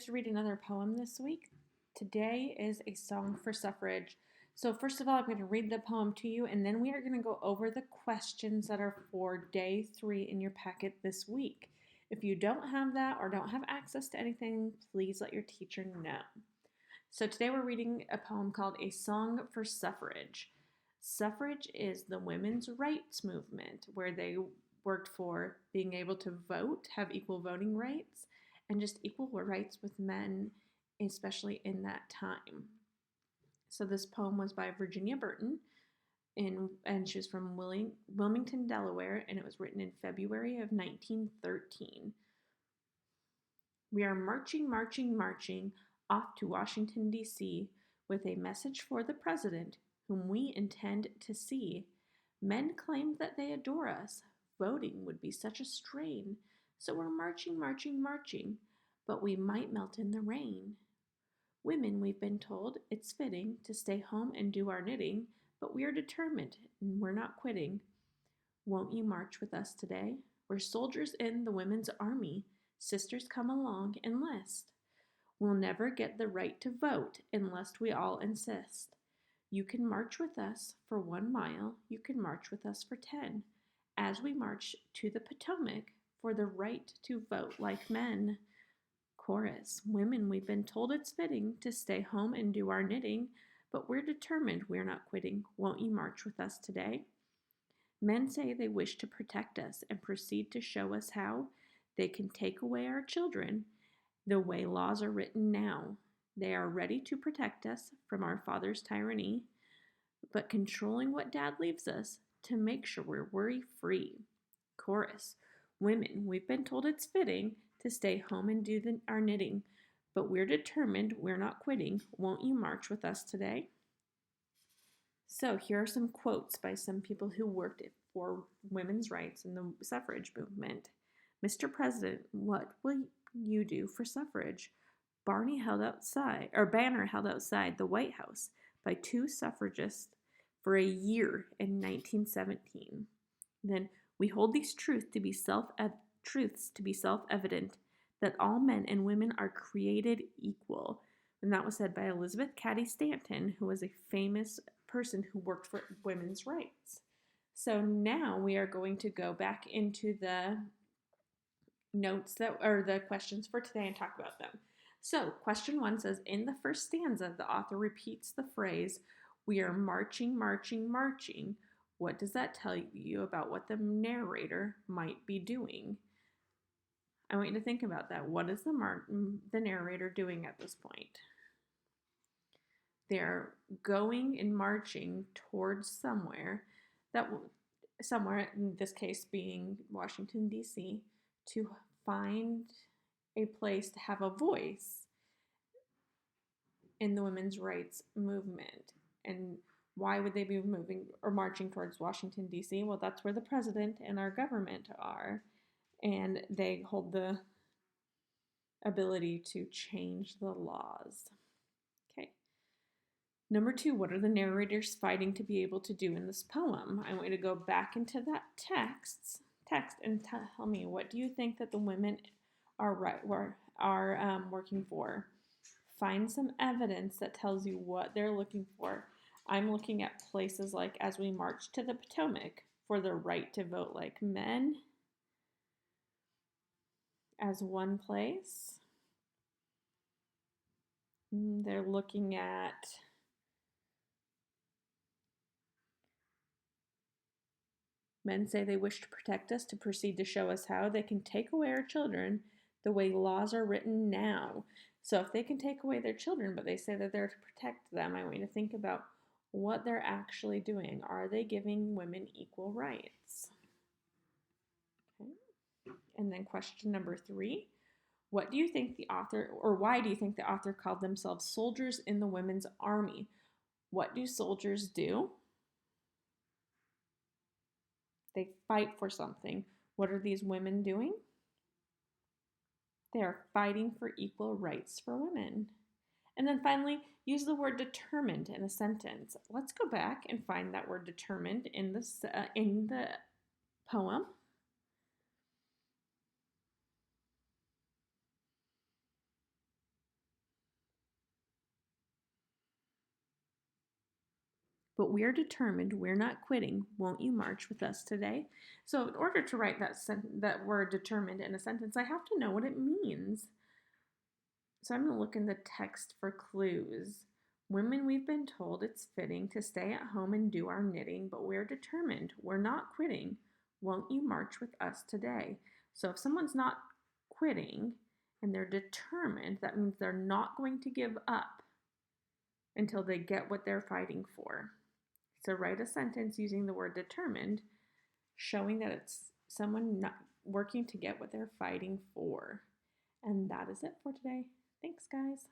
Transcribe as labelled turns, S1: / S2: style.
S1: To read another poem this week. Today is a song for suffrage. So, first of all, I'm going to read the poem to you, and then we are going to go over the questions that are for day 3 in your packet this week. If you don't have that or don't have access to anything, please let your teacher know. So, today we're reading a poem called A Song for Suffrage. Suffrage is the women's rights movement where they worked for being able to vote, have equal voting rights, and just equal rights with men, especially in that time. So this poem was by Virginia Burton, and she was from Wilmington, Delaware, and it was written in February of 1913. We are marching, marching, marching off to Washington, D.C. with a message for the president, whom we intend to see. Men claim that they adore us. Voting would be such a strain. So we're marching, marching, marching, but we might melt in the rain. Women, we've been told, it's fitting to stay home and do our knitting, but we are determined and we're not quitting. Won't you march with us today? We're soldiers in the women's army. Sisters, come along, enlist. We'll never get the right to vote unless we all insist. You can march with us for 1 mile, you can march with us for 10, as we march to the Potomac for the right to vote like men. Chorus, women, we've been told it's fitting to stay home and do our knitting, but we're determined we're not quitting. Won't you march with us today? Men say they wish to protect us and proceed to show us how they can take away our children the way laws are written now. They are ready to protect us from our father's tyranny, but controlling what dad leaves us to make sure we're worry-free. Chorus, women, we've been told it's fitting to stay home and do our knitting, but we're determined we're not quitting. Won't you march with us today? So here are some quotes by some people who worked for women's rights in the suffrage movement. Mr. President, what will you do for suffrage? Banner held outside the White House by 2 suffragists for a year in 1917. Then, we hold these truths to be self-evident, that all men and women are created equal. And that was said by Elizabeth Cady Stanton, who was a famous person who worked for women's rights. So now we are going to go back into the notes the questions for today and talk about them. So question 1 says, in the first stanza, the author repeats the phrase, we are marching, marching, marching. What does that tell you about what the narrator might be doing? I want you to think about that. What is the narrator doing at this point? They're going and marching towards somewhere, in this case being Washington, D.C., to find a place to have a voice in the women's rights movement. And why would they be moving or marching towards Washington, D.C.? Well, that's where the president and our government are, and they hold the ability to change the laws. Okay. Number 2, what are the narrators fighting to be able to do in this poem? I want you to go back into that text and tell me, what do you think that the women are working for? Find some evidence that tells you what they're looking for. I'm looking at places like as we march to the Potomac for the right to vote like men as one place. They're looking at men say they wish to protect us to proceed to show us how they can take away our children the way laws are written now. So if they can take away their children, but they say that they're to protect them, I want you to think about what they're actually doing. Are they giving women equal rights? Okay. And then question number 3, what do you think the author, or why do you think the author called themselves soldiers in the women's army? What do soldiers do? They fight for something. What are these women doing? They are fighting for equal rights for women. And then finally, use the word determined in a sentence. Let's go back and find that word determined in the poem. but we're determined, we're not quitting. Won't you march with us today? So in order to write that word determined in a sentence, I have to know what it means. So I'm going to look in the text for clues. Women, we've been told it's fitting to stay at home and do our knitting, but we're determined. We're not quitting. Won't you march with us today? So if someone's not quitting and they're determined, that means they're not going to give up until they get what they're fighting for. So write a sentence using the word determined, showing that it's someone not working to get what they're fighting for. And that is it for today. Thanks, guys.